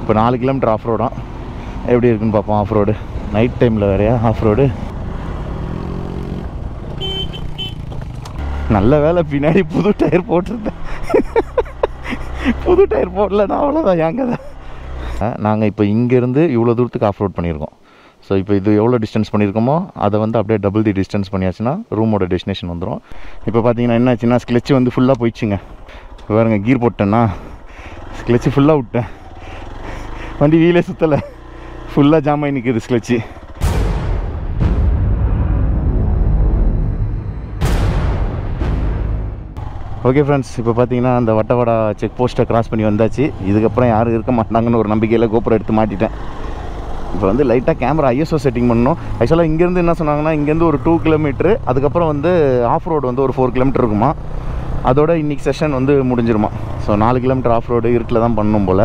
இப்போ 4 kilometre of ரோடாக எப்படி இருக்குன்னு பார்ப்போம். ஆஃப் ரோடு நைட் டைமில் வேறையா ஆஃப் ரோடு. நல்ல வேலை பின்னாடி புது டயர் போட்டிருந்தேன். புது டயர் போடலன்னா அவ்வளோதான் ஏங்க தான். நாங்கள் இப்போ இங்கேருந்து இவ்வளோ தூரத்துக்கு ஆஃப் ரோட் பண்ணியிருக்கோம். ஸோ இப்போ இது எவ்வளோ டிஸ்டன்ஸ் பண்ணியிருக்கோமோ அதை வந்து அப்படியே டபுள் தி டிஸ்டன்ஸ் பண்ணியாச்சுன்னா ரூமோட டெஸ்டினேஷன் வந்துடும். இப்போ பார்த்தீங்கன்னா என்ன ஆச்சுன்னா ஸ்க்ளெட்ச் வந்து ஃபுல்லாக போயிடுச்சுங்க. பாருங்க, கீர் போட்டேன்னா ஸ்க்ளெட்சு ஃபுல்லாக விட்டேன். வண்டி வீலே சுற்றலை, ஃபுல்லாக ஜாம் ஆகி நிற்குது ஸ்க்ளெட்சு. ஓகே ஃப்ரெண்ட்ஸ், இப்போ பார்த்தீங்கன்னா அந்த வட்டவடா செக் போஸ்ட்டை கிராஸ் பண்ணி வந்தாச்சு. இதுக்கப்புறம் யாரும் இருக்க மாட்டாங்கன்னு ஒரு நம்பிக்கையில் கோபுரம் எடுத்து மாட்டிட்டேன். இப்போ வந்து லைட்டாக கேமரா ISO செட்டிங் பண்ணணும். ஆக்சுவலாக இங்கேருந்து என்ன சொன்னாங்கன்னா இங்கேருந்து ஒரு 2 கிலோமீட்ரு, அதுக்கப்புறம் வந்து ஆஃப் ரோடு வந்து ஒரு 4 கிலோமீட்டர் இருக்குமா. அதோட இன்றைக்கி செஷன் வந்து முடிஞ்சிருமா. ஸோ 4 கிலோமீட்டர் ஆஃப் ரோடு இருட்டில் தான் பண்ணணும் போல்.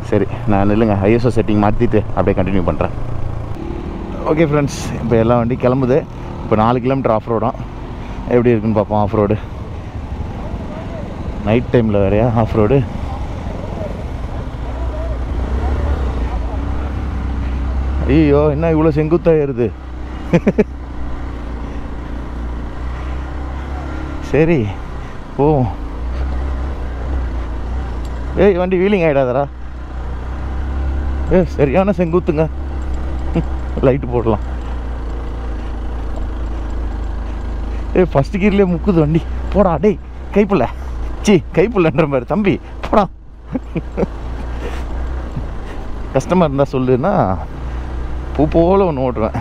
சரி, நான் இல்லைங்க ISO செட்டிங் மாற்றிட்டு அப்படியே கண்டினியூ பண்ணுறேன். ஓகே ஃப்ரெண்ட்ஸ், இப்போ எல்லா வண்டி கிளம்புது. இப்போ 4 கிலோமீட்டர் ஆஃப் ரோடாக எப்படி இருக்குன்னு பார்ப்போம். ஆஃப் ரோடு நைட் டைமில் வேறையா ஆஃப் ரோடு. ஐயோ, என்ன இவ்வளோ செங்குத்தாக ஏறுது. சரி ஓ, ஏய் வண்டி வீலிங் ஆகிடாதரா. சரியான செங்குத்துங்க. லைட்டு போடலாம். ஃபஸ்ட் கீர்லேயே முக்குது வண்டி. போடா டேய், கைப்புள்ள கைப்புள்ளன்ற மாதிரி தம்பி போடா. கஷ்டமாக இருந்தால் சொல்லுன்னா பூ போல் ஒன்று ஓட்டுவேன்.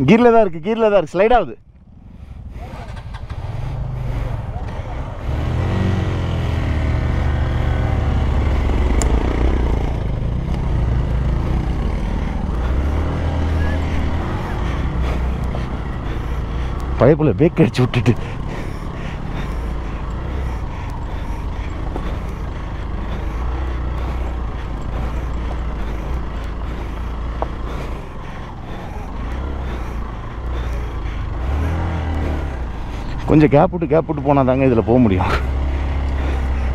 கீரில் தான் இருக்குது, ஸ்லைட் ஆகுது. பைப்புல பிரேக் அடிச்சு விட்டுட்டு கொஞ்சம் கேப் விட்டு போனால் தாங்க இதில் போக முடியும்.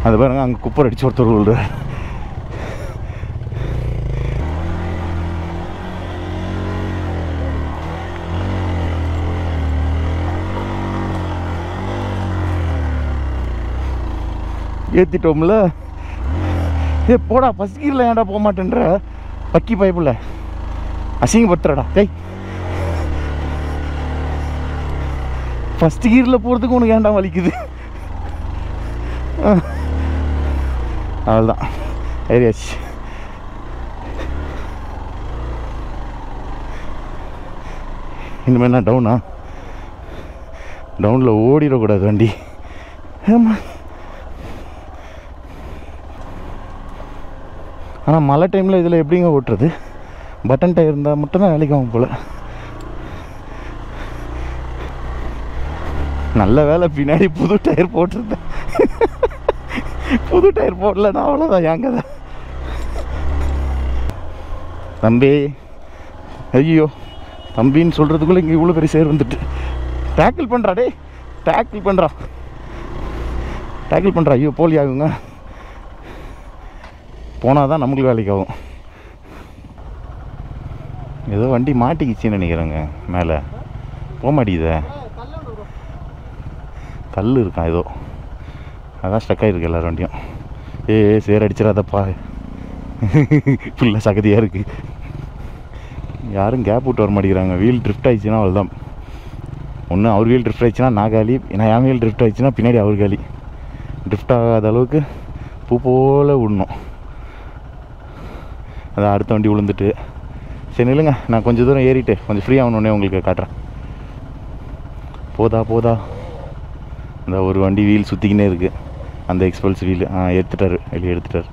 அது பாருங்க, அங்கே குப்பர் அடிச்சு ஒருத்தர் விழுறாரு. ஏற்றிட்டோம்ல. போடா, ஃபஸ்ட் கீரில் ஏன்டா போக மாட்டேன்ற பக்கி பைப்பில் அசிங்கப்படுத்துறடா. டேய், ஃபஸ்ட் கீரில் போகிறதுக்கு உனக்கு ஏன்டா வலிக்குது. அவ்வளோதான், ஏரியாச்சு. இனிமேல் என்ன டவுனா? டவுனில் ஓடிடக்கூடாது வண்டி. ஆமாம், ஆனால் மழை டைமில் இதில் எப்படிங்க ஓட்டுறது? பட்டன் டயர் இருந்தால் மட்டும்தான் வேலைக்கு ஆகும் போல். நல்ல வேலை பின்னாடி புது டயர் போட்டிருந்தேன். புது டயர் போடலன்னா அவ்வளோதான் ஏங்க தான். தம்பி, ஐயோ தம்பின்னு சொல்கிறதுக்குள்ளே இங்கே இவ்வளோ பெரிய சேர் வந்துட்டு. டேக்கிள் பண்ணுறா டே, டேக்கிள் பண்ணுறா. ஐயோ போலி ஆகுங்க. போனால் தான் நம்மளுக்கு வேலைக்கு ஆகும். ஏதோ வண்டி மாட்டிக்கிச்சின்னு நினைக்கிறேங்க. மேலே போக மாட்டேங்குதே, கல் இருக்கான் ஏதோ, அதான் ஸ்டக் ஆகிருக்கு எல்லாரும் வண்டியும். சேர் அடிச்சிடாதப்பா, ஃபுல்லாக சகதியாக இருக்குது. யாரும் கேப் விட்டு வர மாட்டேங்கிறாங்க. வீல் ட்ரிஃப்ட் ஆகிடுச்சுன்னா அவ்வளோதான். ஒன்று அவர் வீல் ட்ரிஃப்ட் ஆகிடுச்சுன்னா நான் காலி, நான் என் வீல் ட்ரிஃப்ட் ஆகிடுச்சுன்னா பின்னாடி அவர் காலி. ட்ரிஃப்ட் ஆகாத அளவுக்கு பூ போல் விடணும். அதான் அடுத்த வண்டி விழுந்துட்டு. சரி நில்லுங்க, நான் கொஞ்சம் தூரம் ஏறிட்டு கொஞ்சம் ஃப்ரீ ஆகணுன்னே உங்களுக்கு காட்டுறேன். போதா அந்த ஒரு வண்டி வீல் சுற்றிக்கினே இருக்குது. அந்த எக்ஸ்பல்ஸ் வீல் எடுத்துட்டார், வெளியே எடுத்துட்டார்.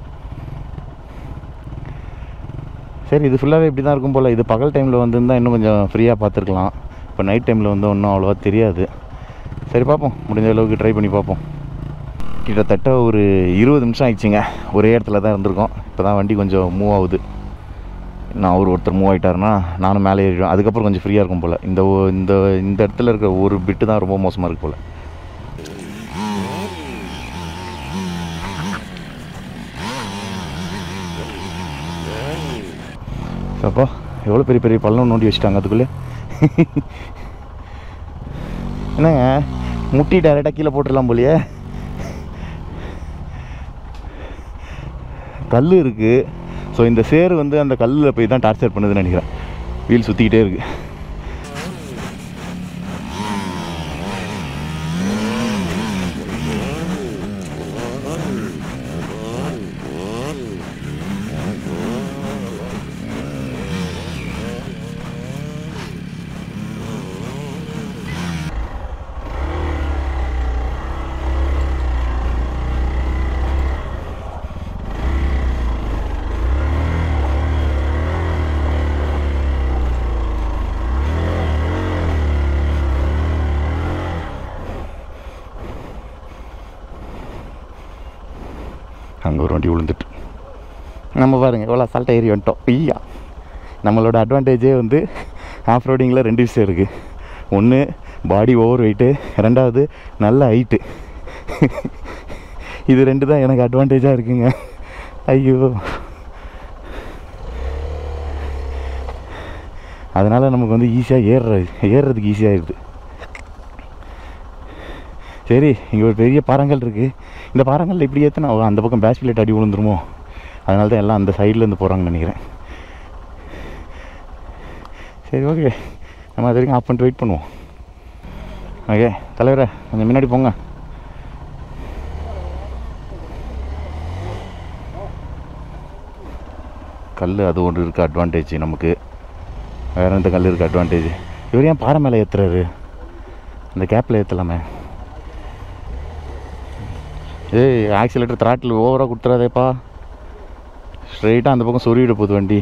சரி, இது ஃபுல்லாகவே இப்படி தான் இருக்கும் போல். இது பகல் டைமில் வந்துருந்தால் இன்னும் கொஞ்சம் ஃப்ரீயாக பார்த்துருக்கலாம். இப்போ நைட் டைமில் வந்து ஒன்றும் அவ்வளோவா தெரியாது. சரி பார்ப்போம், முடிஞ்ச அளவுக்கு ட்ரை பண்ணி பார்ப்போம். கிட்டத்தட்ட ஒரு 20 நிமிஷம் ஆயிடுச்சுங்க. ஒரே இடத்துல தான் இருந்திருக்கோம். இப்போ தான் வண்டி கொஞ்சம் மூவ் ஆகுது. நான் ஒருத்தர் மூவ் ஆகிட்டாருன்னா நானும் மேலே ஏறிடுவேன். அதுக்கப்புறம் கொஞ்சம் ஃப்ரீயாக இருக்கும் போல். இந்த இடத்துல இருக்கிற ஒரு பிட்டு தான் ரொம்ப மோசமாக இருக்கு போல். அப்பா எவ்வளோ பெரிய பெரிய பள்ளம் நோண்டி வச்சுட்டாங்க அதுக்குள்ளே. என்னங்க முட்டி டைரெக்டாக கீழே போட்டுடலாம் போலியே. கல் இருக்குது. ஸோ இந்த சேரு வந்து அந்த கல்லில் போய் தான் டார்ச்சர் பண்ணுதுன்னு நினைக்கிறேன். வீல் சுற்றிக்கிட்டே இருக்குது. அங்கே ஒரு வண்டி விழுந்துட்டு நம்ம பாருங்கள் எவ்வளோ அசால்ட்டாக ஏறி வந்துட்டோம். ஐயா, நம்மளோட அட்வான்டேஜே வந்து ஆஃப் ரோடிங்கில் 2 விஷயம் இருக்குது. ஒன்று பாடி ஓவர் வெயிட்டு, 2வது நல்ல ஹைட்டு. இது 2 தான் எனக்கு அட்வான்டேஜாக இருக்குங்க. ஐயோ, அதனால் நமக்கு வந்து ஈஸியாக ஏறுறதுக்கு ஈஸியாகிடுது. சரி, இங்கே ஒரு பெரிய பாறங்கள் இருக்குது. இந்த பாறங்களில் இப்படி ஏற்றினா அந்த பக்கம் பேஸ்பிலேட் அடி விழுந்துருமோ, அதனால தான் எல்லாம் அந்த சைட்லேருந்து போகிறாங்கன்னு நினைக்கிறேன். சரி, ஓகே, நம்ம அது வரைக்கும் ஆஃப் பண்ணிட்டு வெயிட் பண்ணுவோம். ஓகே தலைவரே, கொஞ்சம் முன்னாடி போங்க. கல் அது ஒன்று இருக்குது அட்வான்டேஜ் நமக்கு. வேறு எந்த கல் இருக்குது அட்வான்டேஜ்? இவர் ஏன் பாறை மேலே ஏற்றுறாரு? அந்த கேப்பில் ஏற்றலாமே. ஏய், ஆக்சிலேட்டர் த்ராட்டில் ஓவராக கொடுத்துறாதேப்பா. ஸ்ட்ரெயிட்டாக அந்த பக்கம் சொருவிட போகுது வண்டி.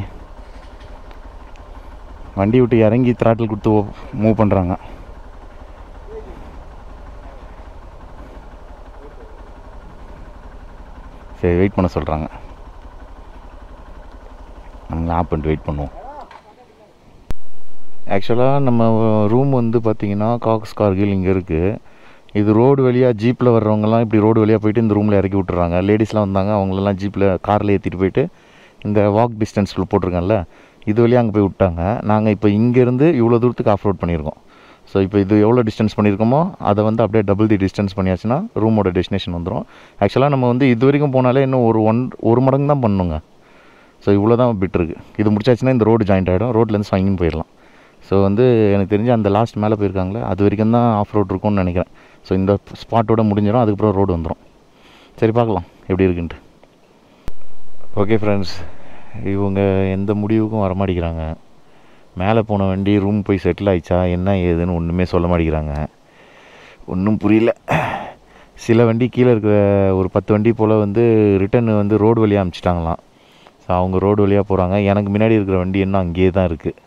வண்டி விட்டு இறங்கி த்ராட்டில் கொடுத்து மூவ் பண்ணுறாங்க. சரி, வெயிட் பண்ண சொல்கிறாங்க. நம்ம ஆப் பண்ணிட்டு வெயிட் பண்ணுவோம். ஆக்சுவலாக நம்ம ரூம் வந்து பார்த்திங்கன்னா காக்ஸ் கார்கில் இங்கே இருக்குது. இது ரோடு வழியாக ஜீப்பில் வர்றவங்கலாம் இப்படி ரோடு வழியாக போயிட்டு இந்த ரூமில் இறக்கி விட்டுறாங்க. லேடிஸ்லாம் வந்தாங்க, அவங்களெல்லாம் ஜீப்பில் காரில் ஏற்றிட்டு போயிட்டு இந்த வாக் டிஸ்டன்ஸில் போட்டிருக்கேன்ல, இது வழியாக அங்கே போய் விட்டாங்க. நாங்கள் இப்போ இங்கேருந்து இவ்வளோ தூரத்துக்கு ஆஃப் ரோட் பண்ணியிருக்கோம். ஸோ இப்போ இது எவ்வளோ டிஸ்டன்ஸ் பண்ணியிருக்கோமோ அதை வந்து அப்படியே டபுள் தி டிஸ்டன்ஸ் பண்ணியாச்சுன்னா ரூமோட டெஸ்டினேஷன் வந்துடும். ஆக்சுவலாக நம்ம வந்து இது வரைக்கும் போனாலே இன்னும் ஒரு மடங்கு தான் பண்ணணுங்க. ஸோ இவ்வளோ தான் பிட்டுருக்கு. இது முடிச்சாச்சுன்னா இந்த ரோடு ஜாயிண்ட் ஆகிடும். ரோட்லேருந்து ஸ்வைங்கின்னு போயிடலாம். ஸோ வந்து எனக்கு தெரிஞ்சு அந்த லாஸ்ட் மேலே போயிருக்காங்களே அது வரைக்கும் தான் ஆஃப் ரோட் இருக்கும்னு நினைக்கிறேன். ஸோ இந்த ஸ்பாட்டோட முடிஞ்சிடும், அதுக்கப்புறம் ரோடு வந்துடும். சரி, பார்க்கலாம் எப்படி இருக்குன்ட்டு. ஓகே ஃப்ரெண்ட்ஸ், இவங்க எந்த முடிவுக்கும் வரமாட்டேங்கிறாங்க. மேலே போன வண்டி ரூம் போய் செட்டில் ஆயிடுச்சா என்ன ஏதுன்னு ஒன்றுமே சொல்ல மாட்டேங்கிறாங்க. ஒன்றும் புரியல. சில வண்டி கீழே இருக்கிற ஒரு 10 வண்டி போல் வந்து ரிட்டன் வந்து ரோடு வழியாக அனுப்பிச்சிட்டாங்களாம். ஸோ அவங்க ரோடு வழியாக போகிறாங்க. எனக்கு முன்னாடி இருக்கிற வண்டி இன்னும் அங்கேயே தான் இருக்குது.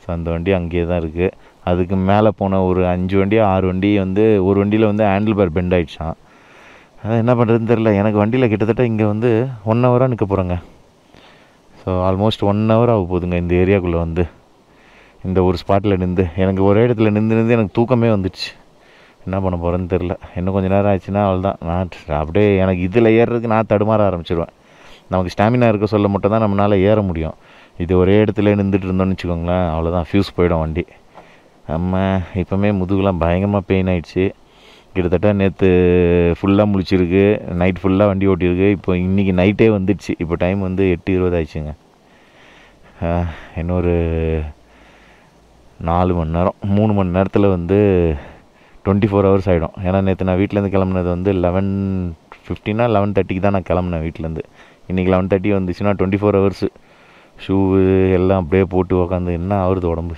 ஸோ அந்த வண்டி அங்கேயே தான் இருக்குது. அதுக்கு மேலே போன ஒரு 5 வண்டி 6 வண்டி வந்து ஒரு வண்டியில் வந்து ஹேண்டில் பார் பெண்ட் ஆகிடுச்சான். அதான் என்ன பண்ணுறதுன்னு தெரில. எனக்கு வண்டியில் கிட்டத்தட்ட இங்கே வந்து 1 ஹவராக நிற்க போகிறேங்க. ஸோ ஆல்மோஸ்ட் 1 ஹவர் ஆக போகுதுங்க இந்த ஏரியாக்குள்ளே வந்து. இந்த ஒரு ஸ்பாட்டில் நின்று எனக்கு ஒரே இடத்துல நின்று எனக்கு தூக்கமே வந்துடுச்சு. என்ன பண்ண போகிறேன்னு தெரில. இன்னும் கொஞ்சம் நேரம் ஆச்சுன்னா அவ்வளோதான். நான் அப்படியே எனக்கு இதில் ஏறுறதுக்கு நான் தடுமாற ஆரம்பிச்சிடுவேன். நமக்கு ஸ்டாமினா இருக்க சொல்ல மட்டும் தான் நம்மளால் ஏற முடியும். இது ஒரே இடத்துல நின்றுட்டு இருந்தோன்னு வச்சுக்கோங்களேன், அவ்வளோதான், ஃப்யூஸ் போயிடும் வண்டி. நம்ம இப்போமே முதுகுலாம் பயங்கரமாக பெயின் ஆகிடுச்சு. கிட்டத்தட்ட நேற்று ஃபுல்லாக முழிச்சிருக்கு, நைட் ஃபுல்லாக வண்டி ஓட்டியிருக்கு. இப்போ இன்றைக்கி நைட்டே வந்துடுச்சு. இப்போ டைம் வந்து 8:20 ஆயிடுச்சுங்க. இன்னொரு 4 மணி நேரம் 3 மணி நேரத்தில் வந்து 24 ஹவர்ஸ் ஆகிடும். ஏன்னா நேற்று நான் வீட்டிலேருந்து கிளம்புனது வந்து 11:15 11:30 தான் நான் கிளம்புனேன் வீட்டிலேருந்து. இன்றைக்கி 11:30 வந்துச்சுன்னா 24 ஹவர்ஸு. ஷூவு எல்லாம் அப்படியே போட்டு உக்காந்து என்ன ஆகுறது உடம்பு.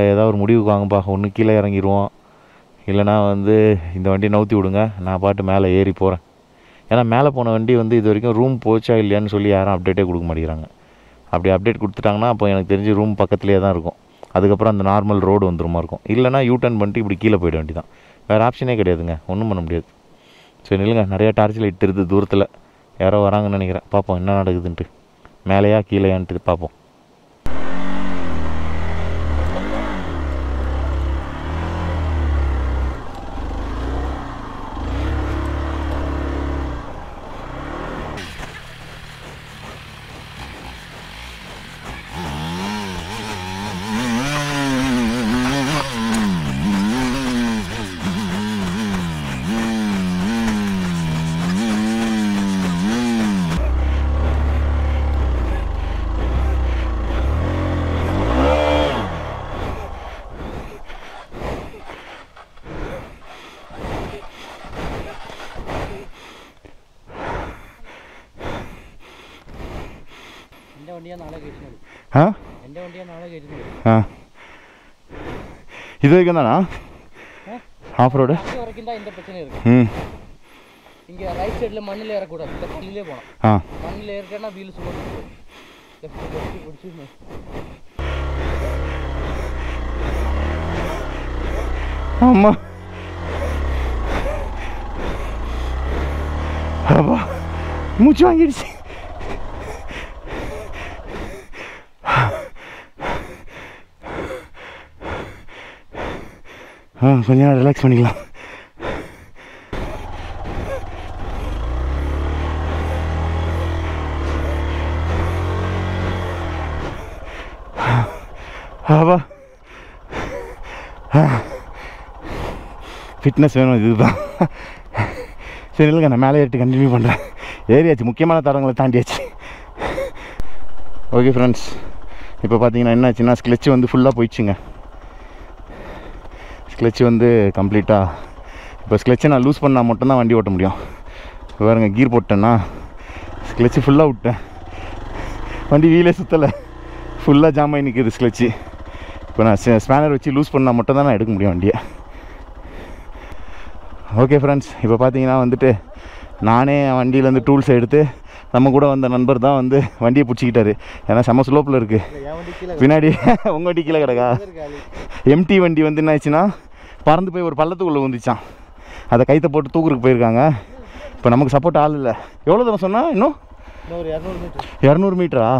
ஏதாவது ஒரு முடிவுக்கு வாங்கப்பா. ஒன்று கீழே இறங்கிடுவோம், இல்லைனா வந்து இந்த வண்டியை நவுத்தி விடுங்க, நான் பாட்டு மேலே ஏறி போகிறேன். ஏன்னா மேலே போன வண்டி வந்து இது வரைக்கும் ரூம் போச்சா இல்லையான்னு சொல்லி யாரும் அப்டேட்டே கொடுக்க மாட்டேங்கிறாங்க. அப்படி அப்டேட் கொடுத்துட்டாங்கன்னா அப்போ எனக்கு தெரிஞ்சு ரூம் பக்கத்துலேயே தான் இருக்கும். அதுக்கப்புறம் அந்த நார்மல் ரோடு வந்துருமா இருக்கும். இல்லைனா யூ டர்ன் பண்ணிட்டு இப்படி கீழே போயிட வேண்டியதான். வேறு ஆப்ஷனே கிடையாதுங்க, ஒன்றும் பண்ண முடியாது. சரி நில்லுங்க, நிறையா டார்ச் லைட் தெரியுது தூரத்தில், யாரோ வராங்கன்னு நினைக்கிறேன். பார்ப்போம் என்ன நடக்குதுன்ட்டு, மேலேயா கீழேயான்ட்டு பார்ப்போம். இது வரைக்கும் தானா ஆஃப் ரோடு? வரைக்கும் தான் இந்த பிரச்சனை இருக்கு. இங்கே ரைட் சைடில் மண்ணில் ஏறக்கூடாது, லெஃப்ட்லேயே போகலாம். மண்ணில் ஏறிட்டேன்னா வீல் சும்மா லெஃப்ட் பிடிச்சி. ஆமா அப்பா மூச்சு வாங்கிடுச்சு. கொஞ்ச நேரம் ரிலாக்ஸ் பண்ணிக்கலாம். ஆவா ஃபிட்னஸ் வேணும், இதுதான். சரி இல்லைங்க, நான் மேலே ஏறிட்டு கண்டினியூ பண்ணுறேன். ஏறியாச்சு, முக்கியமான தடங்களை தாண்டியாச்சு. ஓகே ஃப்ரெண்ட்ஸ், இப்போ பார்த்தீங்கன்னா என்னாச்சுன்னா ஸ்க்ளெட்ச் வந்து ஃபுல்லாக போயிடுச்சுங்க. ஸ்க்ளெட்ச் வந்து கம்ப்ளீட்டாக, இப்போ ஸ்க்ளெட்சை நான் லூஸ் பண்ணால் மட்டும்தான் வண்டி ஓட்ட முடியும். பாருங்க, கீர் போட்டேன்னா ஸ்க்ளெட்சு ஃபுல்லாக விட்டேன், வண்டி வீலே சுற்றலை, ஃபுல்லாக ஜாம் ஆகி நிற்குது ஸ்க்ளெட்சு. இப்போ நான் ஸ்பேனர் வச்சு லூஸ் பண்ணால் மட்டும் தான் நான் எடுக்க முடியும் வண்டியை. ஓகே ஃப்ரெண்ட்ஸ், இப்போ பார்த்தீங்கன்னா வந்துட்டு நானே வண்டியிலேருந்து டூல்ஸை எடுத்து, நம்ம கூட வந்த நண்பர் தான் வந்து வண்டியை பிடிச்சிக்கிட்டாரு. ஏன்னா செம்ம ஸ்லோப்பில் இருக்குது பின்னாடி. உங்கள் வண்டி கீழே கிடக்கா? எம்டி வண்டி வந்து என்ன ஆச்சுன்னா பறந்து போய் ஒரு பள்ளத்துக்குள்ளே வந்துச்சான். அதை கைத்தை போட்டு தூக்குறதுக்கு போயிருக்காங்க. இப்போ நமக்கு சப்போர்ட் ஆள் இல்லை. எவ்வளோ தூரம் சொன்னால்? இன்னும் 200 மீட்டரா?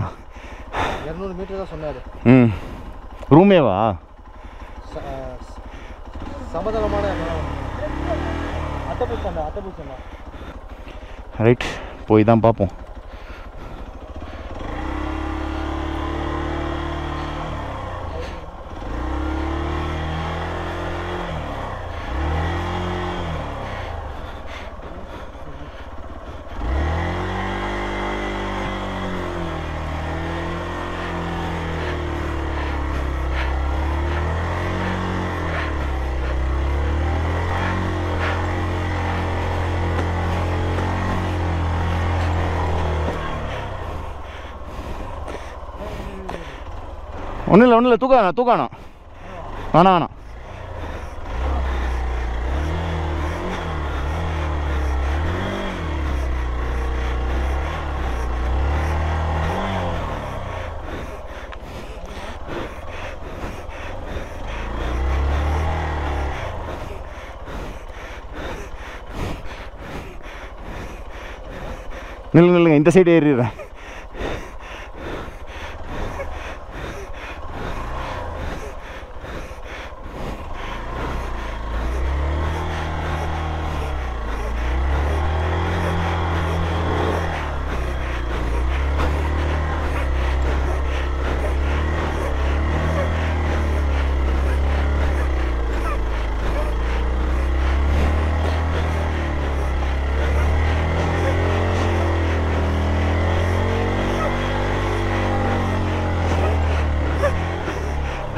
200 மீட்டர் தான் சொன்னார். ரூமேவா? சமதளமான ரைட், போய் தான் பார்ப்போம். ஒன்றும் இல்லை, தூக்கானா வேணாம். நில்லுங்க, இந்த சைடு ஏறிடுறேன்.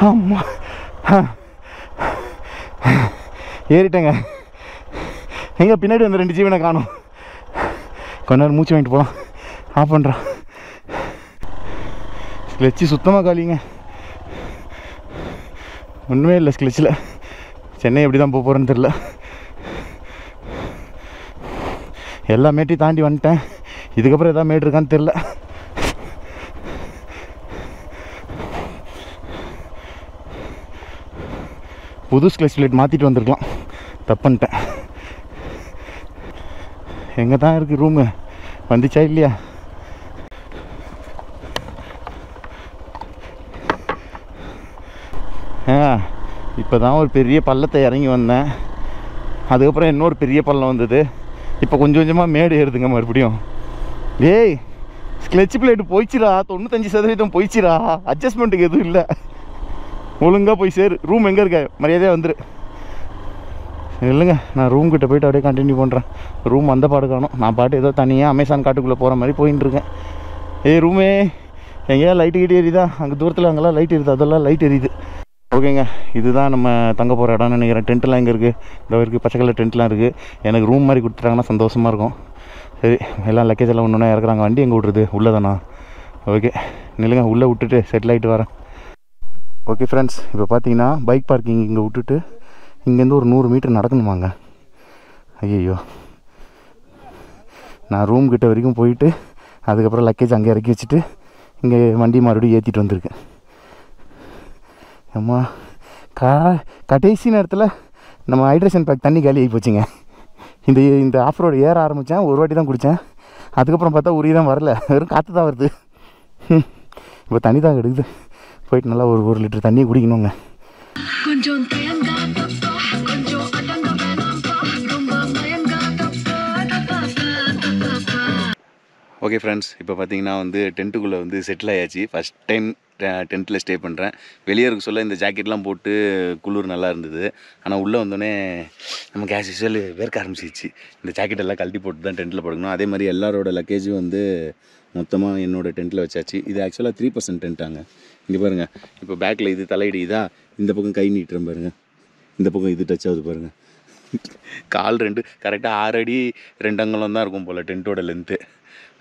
அம்மா ஏறிட்டேங்க. எங்கே பின்னாடி வந்து 2 ஜீவனை காணும். கொஞ்ச நேரம் மூச்சு வாங்கிட்டு போகலாம். ஆஃப் பண்ணுறான். ஸ்க்ளெட்சு சுத்தமாக காலிங்க, ஒன்றுமே இல்லை ஸ்க்ளெட்சில். சென்னை எப்படி தான் போக போகிறேன்னு தெரில. எல்லா மேட்டையும் தாண்டி வந்துட்டேன். இதுக்கப்புறம் எதாவது மேட் இருக்கான்னு தெரில. புது ஸ்க்ளச் பிளேட் மாற்றிட்டு வந்திருக்கலாம், தப்புன்ட்டேன். எங்கே தான் இருக்குது ரூமு, வந்துச்சா இல்லையா? இப்போ தான் ஒரு பெரிய பள்ளத்தை இறங்கி வந்தேன். அதுக்கப்புறம் இன்னொரு பெரிய பள்ளம் வந்தது. இப்போ கொஞ்சம் கொஞ்சமாக மேடு ஏறுதுங்க மறுபடியும். ஏய், ஸ்க்ளெட்ச் பிளேட்டு போயிடுச்சுரா, 95% போயிடுச்சுரா. அட்ஜஸ்ட்மெண்ட்டுக்கு எதுவும் இல்லை. ஒழுங்காக போய் சேரு. ரூம் எங்கே இருக்க, மரியாதையாக வந்துரு. இல்லைங்க, நான் ரூம் கிட்ட போய்ட்டு அப்படியே கண்டினியூ பண்ணுறேன். ரூம் அந்த பாடு காணும். நான் பாட்டு ஏதோ தனியாக அமேசான் காட்டுக்குள்ளே போகிற மாதிரி போயின்னு இருக்கேன். ஏய் ரூமே, எங்கேயா லைட்டு கிட்டே எரியுதா? அங்கே தூரத்தில் அங்கெல்லாம் லைட் எரியுது, அதெல்லாம் லைட் எரியுது. ஓகேங்க, இதுதான் நம்ம தங்க போகிற இடம்னு நினைக்கிறேன். டென்ட்லாம் எங்கே இருக்குது? இந்த இருக்குது, பச்சை கலர் டென்ட்லாம் இருக்குது. எனக்கு ரூம் மாதிரி கொடுத்துட்டாங்கன்னா சந்தோஷமாக இருக்கும். சரி, எல்லாம் லக்கேஜ் எல்லாம் ஒன்று இறக்குறாங்க. வண்டி எங்கே விட்றது? உள்ளே தானா? ஓகே, நில்லுங்க, உள்ளே விட்டுட்டு செட்டில் ஆகிட்டு வரேன். ஓகே ஃப்ரெண்ட்ஸ், இப்போ பார்த்தீங்கன்னா பைக் பார்க்கிங் இங்கே விட்டுட்டு இங்கேருந்து ஒரு 100 மீட்டர் நடக்கணுமாங்க. ஐயோ, நான் ரூம் கிட்ட வரைக்கும் போயிட்டு அதுக்கப்புறம் லக்கேஜ் அங்கே இறக்கி வச்சுட்டு இங்கே வண்டி மறுபடியும் ஏற்றிட்டு வந்திருக்கேன். அம்மா, கடைசி நேரத்தில் நம்ம ஹைட்ரேஷன் பேக் தண்ணி காலி ஆகி போச்சுங்க. இந்த ஆஃப் ரோடு ஏற ஆரம்பித்தேன், ஒரு வாட்டி தான் குடித்தேன். அதுக்கப்புறம் பார்த்தா உரிய தான் வரல, வெறும் காற்று தான் வருது. இப்போ தண்ணி தான் எடுக்குது. போயிட்டு நல்லா ஒரு லிட்டர் தண்ணியை குடிக்கணுங்க. ஓகே ஃப்ரெண்ட்ஸ், இப்போ பார்த்தீங்கன்னா டென்ட்டுக்குள்ளே செட்டில் ஆயாச்சு. ஃபஸ்ட் டைம் டென்ட்டில் ஸ்டே பண்ணுறேன். வெளியே இருக்க சொல்ல இந்த ஜாக்கெட்லாம் போட்டு குளிர் நல்லா இருந்தது. ஆனால் உள்ளே வந்தோடனே நமக்கு ஆஸ் யூஸ்வல் வேர்க்க ஆரம்பிச்சிச்சு. இந்த ஜாக்கெட் எல்லாம் கழட்டி போட்டு தான் டென்ட்டில் படுக்கணும். அதே மாதிரி எல்லாரோட லக்கேஜும் மொத்தமாக என்னோடய டென்ட்டில் வச்சாச்சு. இது ஆக்சுவலாக 3% டென்ட்டாங்க. இங்கே பாருங்கள், இப்போ பேக்கில் இது தலையிடி இதா, இந்த பக்கம் கை நீட்டுறேன் பாருங்கள், இந்த பக்கம் இது டச் ஆகுது பாருங்கள். கால் 2 கரெக்டாக 6 அடி 2 அங்குலம் தான் இருக்கும் போல் டென்ட்டோட லென்த்து.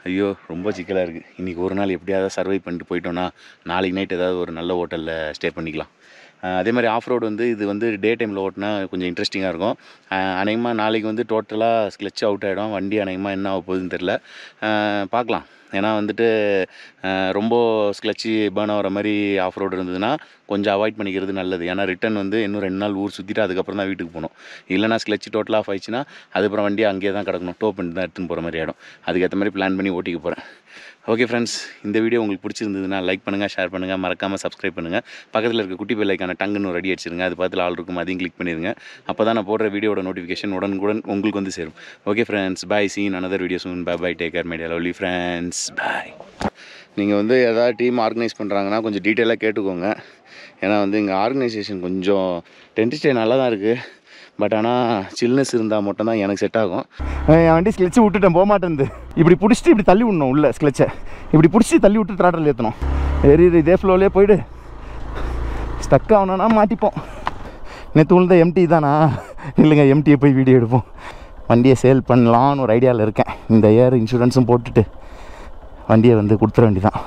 ஐயோ, ரொம்ப சிக்கலாக இருக்குது. இன்றைக்கி ஒரு நாள் எப்படியாவது சர்வை பண்ணிட்டு போயிட்டோன்னா நாளைக்கு நைட் ஏதாவது ஒரு நல்ல ஹோட்டலில் ஸ்டே பண்ணிக்கலாம். அதே மாதிரி ஆஃப் ரோடு இது டே டைமில் ஓட்டினா கொஞ்சம் இன்ட்ரெஸ்டிங்காக இருக்கும். அநேகமாக நாளைக்கு டோட்டலாக ஸ்க்ளட்ச் அவுட் ஆகிடும். வண்டி அநேகமாக என்ன ஆக போகுதுன்னு தெரில, பார்க்கலாம். ஏன்னா ரொம்ப ஸ்க்ளட்சி பேர்ன் ஆகிற மாதிரி ஆஃப் ரோடு இருந்ததுன்னா கொஞ்சம் அவாய்ட் பண்ணிக்கிறது நல்லது. ஏன்னா ரிட்டன் இன்னும் 2 நாள் ஊர் சுற்றிட்டு அதுக்கப்புறம் தான் வீட்டுக்கு போகணும். இல்லைனா ஸ்க்ளட்சி டோட்டலாக ஆஃப் ஆயிடுச்சுன்னா அதுக்கப்புறம் வண்டி அங்கேயே தான் கிடக்கணும், டோ பண்ணிட்டு தான் எடுத்துன்னு போகிற மாதிரி ஆகிடும். அதுக்கேற்ற மாதிரி பிளான் பண்ணி ஓட்டிக்க போகிறேன். ஓகே ஃப்ரெண்ட்ஸ், இந்த வீடியோ உங்களுக்கு பிடிச்சிருந்ததுன்னா லைக் பண்ணுங்கள், ஷேர் பண்ணுங்கள், மறக்காமல் சப்ஸ்கிரைப் பண்ணுங்கள். பக்கத்தில் இருக்க குட்டி பெல் ஐக்கான டங்குன்னு ரெடி அடிச்சிருங்க. அது பார்த்து ஆள் இருக்கும், அதையும் கிளிக் பண்ணிடுங்க. அப்போ தான் நான் போடுற வீடியோட நோட்டிஃபிகேஷன் உடனுக்குடன் உங்களுக்கு சேரும். Okay friends, bye. See another video soon. bye take care my dear lovely friends, bye. நீங்கள் ஏதாவது டீம் ஆர்கனைஸ் பண்ணுறாங்கன்னா கொஞ்சம் டீட்டெயிலாக கேட்டுக்கோங்க. ஏன்னா இங்கே ஆர்கனைசேஷன் கொஞ்சம் டென்ட் ஸ்டே நல்லா தான் இருக்குது. பட் ஆனால் சில்னஸ் இருந்தால் மட்டும் தான் எனக்கு செட் ஆகும். என் வண்டி ஸ்க்ளெட்சு விட்டுட்டேன், போக மாட்டேங்குது. இப்படி பிடிச்சிட்டு இப்படி தள்ளி விடணும், உள்ள ஸ்க்ளெட்சை இப்படி பிடிச்சி தள்ளி விட்டு த்ராட்டல் ஏற்றணும். இதே ஃப்ளோலேயே போய்ட்டு ஸ்டக் ஆகணும்னா மாட்டிப்போம். நேற்று உள்ள எம்டி தானா? இல்லைங்க, எம்டியை போய் வீடியோ எடுப்போம். வண்டியை சேல் பண்ணலான்னு ஒரு ஐடியாவில் இருக்கேன். இந்த இயர் இன்சூரன்ஸும் போட்டுட்டு வண்டியை கொடுத்துட வேண்டியதான்.